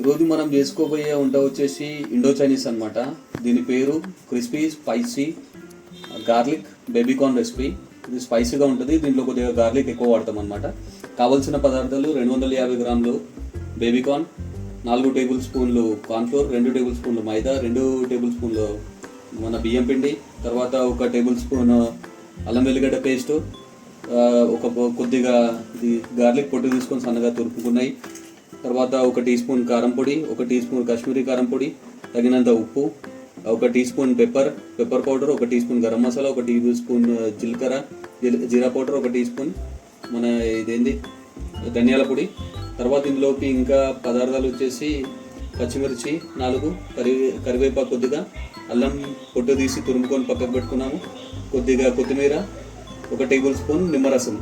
ఈరోజు మనం చేసుకోబోయే వంట వచ్చేసి ఇండో చైనీస్ అనమాట. దీని పేరు crispy spicy garlic baby corn recipe. ఇది స్పైసీగా ఉంటుంది. దీంట్లో కొద్దిగా గార్లిక్ ఎక్కువ వాడతాం అనమాట. కావాల్సిన పదార్థాలు 250 గ్రాములు బేబీకార్న్, 4 టేబుల్ స్పూన్లు కార్న్ఫ్లోర్, 2 టేబుల్ స్పూన్లు మైదా, 2 టేబుల్ స్పూన్లు మన బియ్యం పిండి, తర్వాత 1 టేబుల్ స్పూన్ అల్లం వెల్లిగడ్డ పేస్టు, కొద్దిగా ఇది గార్లిక్ పొట్టు తీసుకొని సన్నగా తురుపుకున్నాయి, తర్వాత 1 టీ స్పూన్ కారం పొడి, 1 టీ స్పూన్ కాశ్మీరీ కారం పొడి, తగినంత ఉప్పు, 1 teaspoon pepper powder, 1 teaspoon garam masala, 1 teaspoon జీలకర్ర జీరా పౌడర్, 1 టీ స్పూన్ మన ఇదేంది ధనియాల పొడి. తర్వాత ఇందులోకి ఇంకా పదార్థాలు వచ్చేసి పచ్చిమిర్చి 4, కరివేపాకు కొద్దిగా, అల్లం పొట్టు తీసి తురుముకొని పక్కకు పెట్టుకున్నాము, కొద్దిగా కొత్తిమీర, 1 టేబుల్ స్పూన్ నిమ్మరసం,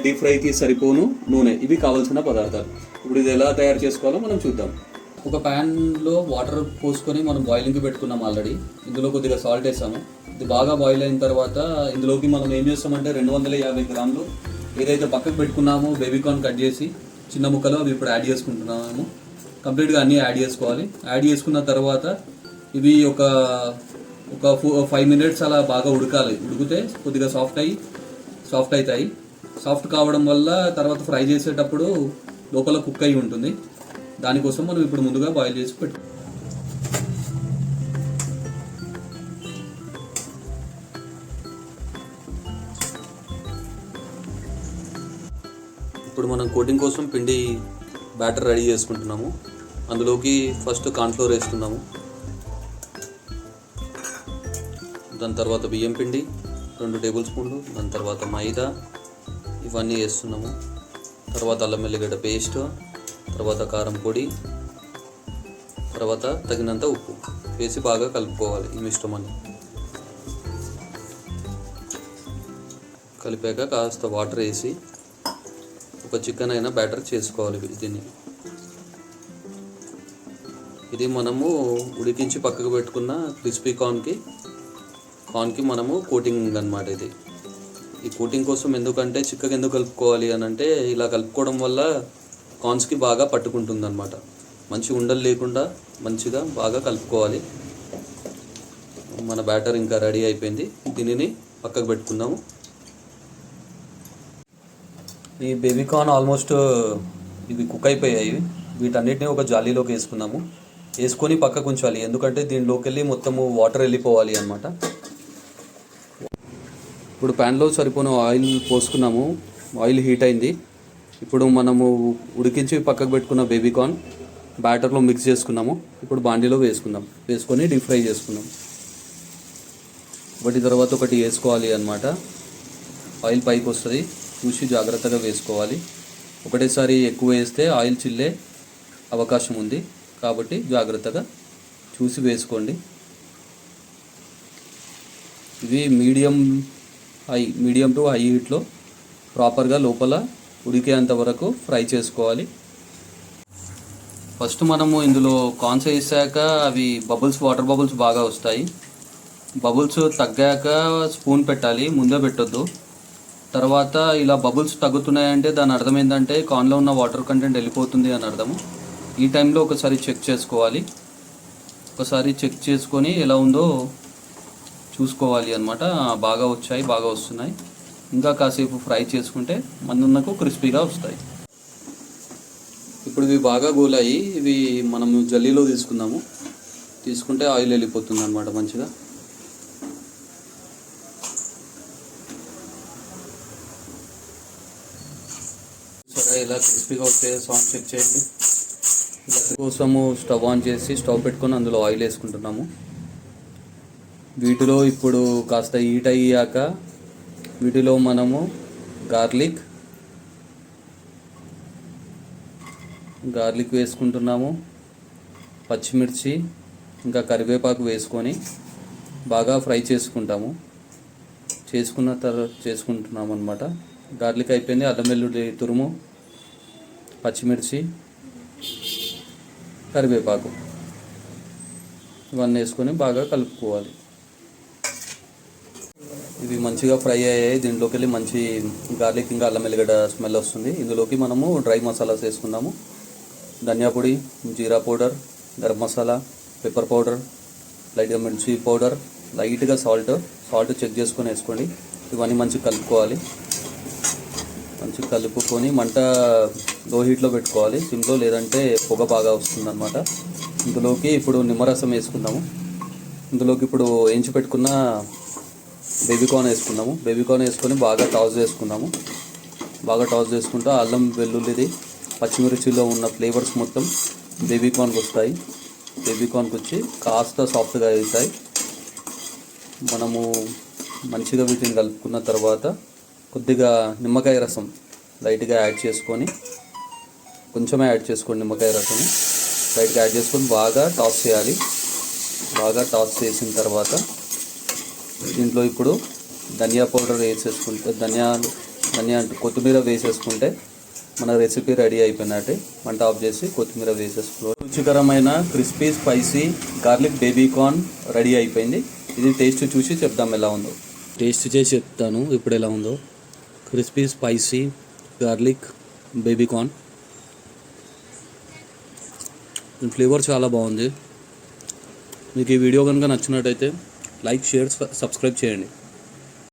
డీప్ ఫ్రైకి సరిపోను నూనె. ఇవి కావాల్సిన పదార్థాలు. ఇప్పుడు ఇది ఎలా తయారు చేసుకోవాలో మనం చూద్దాం. ఒక ప్యాన్లో వాటర్ పోసుకొని మనం బాయిలింగ్కి పెట్టుకున్నాం ఆల్రెడీ. ఇందులో కొద్దిగా సాల్ట్ వేసాము. ఇది బాగా బాయిల్ అయిన తర్వాత ఇందులోకి మనం ఏం చేస్తామంటే 250 గ్రాములు ఏదైతే పక్కకు పెట్టుకున్నామో బేబీకార్న్ కట్ చేసి చిన్న ముక్కలు అవి ఇప్పుడు యాడ్ చేసుకుంటున్నాము. కంప్లీట్గా అన్నీ యాడ్ చేసుకోవాలి. యాడ్ చేసుకున్న తర్వాత ఇవి ఒక 5 మినిట్స్ అలా బాగా ఉడకాలి. ఉడికితే కొద్దిగా సాఫ్ట్ అవుతాయి. సాఫ్ట్ కావడం వల్ల తర్వాత ఫ్రై చేసేటప్పుడు లోపల కుక్ అయి ఉంటుంది. దానికోసం మనం ఇప్పుడు ముందుగా బాయిల్ చేసి పెట్టు. ఇప్పుడు మనం కోటింగ్ కోసం పిండి బ్యాటర్ రెడీ చేసుకుంటున్నాము. అందులోకి ఫస్ట్ కార్న్ఫ్లోర్ వేస్తున్నాము, దాని తర్వాత బియ్యం పిండి 2 టేబుల్ స్పూన్లు, దాని తర్వాత మైదా ఇవన్నీ వేస్తున్నాము, తర్వాత అల్లం వెల్లిగడ్డ పేస్ట్, తర్వాత కారం పొడి, తర్వాత తగినంత ఉప్పు వేసి బాగా కలుపుకోవాలి. ఈ మిశ్రమాన్ని కలిపాక కాస్త వాటర్ వేసి ఒక చికెన్ అయినా బ్యాటర్ చేసుకోవాలి దీన్ని. ఇది మనము ఉడికించి పక్కకు పెట్టుకున్న క్రిస్పీ కార్న్కి మనము కోటింగ్ అన్నమాట. ఈ కోటింగ్ కోసం ఎందుకంటే చిక్కగా ఎందుకు కలుపుకోవాలి అని అంటే ఇలా కలుపుకోవడం వల్ల కార్న్స్కి బాగా పట్టుకుంటుంది అనమాట. మంచి ఉండలు లేకుండా మంచిగా బాగా కలుపుకోవాలి. మన బ్యాటర్ ఇంకా రెడీ అయిపోయింది. దీనిని పక్కకు పెట్టుకుందాము. ఈ బేబీకార్న్ ఆల్మోస్ట్ ఇవి కుక్ అయిపోయాయి. వీటన్నిటిని ఒక జాలీలోకి వేసుకున్నాము. వేసుకొని పక్కకు ఉంచాలి, ఎందుకంటే దీనిలోకి వెళ్ళి మొత్తము వాటర్ వెళ్ళిపోవాలి అన్నమాట. ఇప్పుడు ప్యాన్లో సరిపోయిన ఆయిల్ పోసుకున్నాము. ఆయిల్ హీట్ అయింది. ఇప్పుడు మనము ఉడికించి పక్కకు పెట్టుకున్న బేబీకార్న్ బ్యాటర్లో మిక్స్ చేసుకున్నాము. ఇప్పుడు బాండీలో వేసుకొని డీప్ ఫ్రై చేసుకున్నాం. ఒకటి తర్వాత ఒకటి వేసుకోవాలి అన్నమాట. ఆయిల్ పైకి వస్తుంది, చూసి జాగ్రత్తగా వేసుకోవాలి. ఒకటేసారి ఎక్కువ వేస్తే ఆయిల్ చిల్లే అవకాశం ఉంది, కాబట్టి జాగ్రత్తగా చూసి వేసుకోండి. ఇవి మీడియం టు హై హీట్లో ప్రాపర్గా లోపల ఉడికేంత వరకు ఫ్రై చేసుకోవాలి. ఫస్ట్ మనము ఇందులో కార్న్స్ వేసాక అవి వాటర్ బబుల్స్ బాగా వస్తాయి. బబుల్స్ తగ్గాక స్పూన్ పెట్టాలి, ముందే పెట్టొద్దు. తర్వాత ఇలా బబుల్స్ తగ్గుతున్నాయంటే దాని అర్థం ఏంటంటే కార్న్లో ఉన్న వాటర్ కంటెంట్ వెళ్ళిపోతుంది అని అర్థము. ఈ టైంలో ఒకసారి చెక్ చేసుకోవాలి. చెక్ చేసుకొని ఎలా ఉందో చూసుకోవాలి అన్నమాట. బాగా వస్తున్నాయి. ఇంకా కాసేపు ఫ్రై చేసుకుంటే మనకు క్రిస్పీగా వస్తాయి. ఇప్పుడు ఇవి బాగా గోలాయి. ఇవి మనము జల్లీలో తీసుకుంటే ఆయిల్ వెళ్ళిపోతుంది అన్నమాట మంచిగా. సరే, ఇలా క్రిస్పీగా వస్తే సాల్ట్ చెక్ చేయండి. కోసము స్టవ్ ఆన్ చేసి స్టవ్ పెట్టుకొని అందులో ఆయిల్ వేసుకుంటున్నాము. వీటిలో ఇప్పుడు కాస్త హీట్ అయ్యాక వీటిలో మనము గార్లిక్ వేసుకుంటున్నాము, పచ్చిమిర్చి ఇంకా కరివేపాకు వేసుకొని బాగా ఫ్రై చేసుకుంటున్నాము అన్నమాట. గార్లిక్ అయిపోయింది. అల్లం వెల్లుల్లి తురుము, పచ్చిమిర్చి, కరివేపాకు ఇవన్నీ వేసుకొని బాగా కలుపుకోవాలి. ఇవి మంచిగా ఫ్రై అయ్యాయి. దీంట్లోకి వెళ్ళి మంచి గార్లిక్ ఇంకా అల్లం వెల్లిగడ్డ స్మెల్ వస్తుంది. ఇందులోకి మనము డ్రై మసాలాస్ వేసుకుందాము. ధనియా పొడి, జీరా powder, garam masala, pepper powder, లైట్గా మిర్చి పౌడర్, లైట్గా సాల్ట్ చెక్ చేసుకొని వేసుకోండి. ఇవన్నీ మంచిగా కలుపుకోవాలి. మంచిగా కలుపుకొని మంట లో హీట్లో పెట్టుకోవాలి, సిమ్లో, లేదంటే పొగ బాగా వస్తుందన్నమాట. ఇందులోకి ఇప్పుడు నిమ్మరసం వేసుకుందాము. ఇందులోకి ఇప్పుడు వేయించి పెట్టుకున్న బేబీకార్న్ వేసుకుందాము. బేబీకార్న్ వేసుకొని బాగా టాస్ చేసుకుందాము. బాగా టాస్ చేసుకుంటూ అల్లం వెల్లుల్లిది పచ్చిమిర్చిలో ఉన్న ఫ్లేవర్స్ మొత్తం బేబీకార్న్కి వస్తాయి. బేబీకార్న్కి వచ్చి కాస్త సాఫ్ట్గా అవుతాయి. మనము మంచిగా వీటిని కలుపుకున్న తర్వాత కొద్దిగా నిమ్మకాయ రసం లైట్గా యాడ్ చేసుకొని, కొంచెమే యాడ్ చేసుకోండి. నిమ్మకాయ రసం లైట్గా యాడ్ చేసుకొని బాగా టాస్ చేయాలి. బాగా టాస్ చేసిన తర్వాత దీంట్లో ఇప్పుడు ధనియా పౌడర్ వేసేసుకుంటే, కొత్తిమీర వేసేసుకుంటే మన రెసిపీ రెడీ అయిపోయినట్టే. మంట ఆఫ్ చేసి కొత్తిమీర వేసేసుకోవాలి. రుచికరమైన crispy spicy garlic baby corn ready అయిపోయింది. ఇది టేస్ట్ చూసి చెప్దాం ఎలా ఉందో. టేస్ట్ చేసి చెప్తాను ఇప్పుడు ఎలా ఉందో. Crispy spicy garlic baby corn flavour చాలా బాగుంది. మీకు ఈ వీడియో కనుక నచ్చినట్టయితే లైక్, షేర్, సబ్స్క్రైబ్ చేయండి.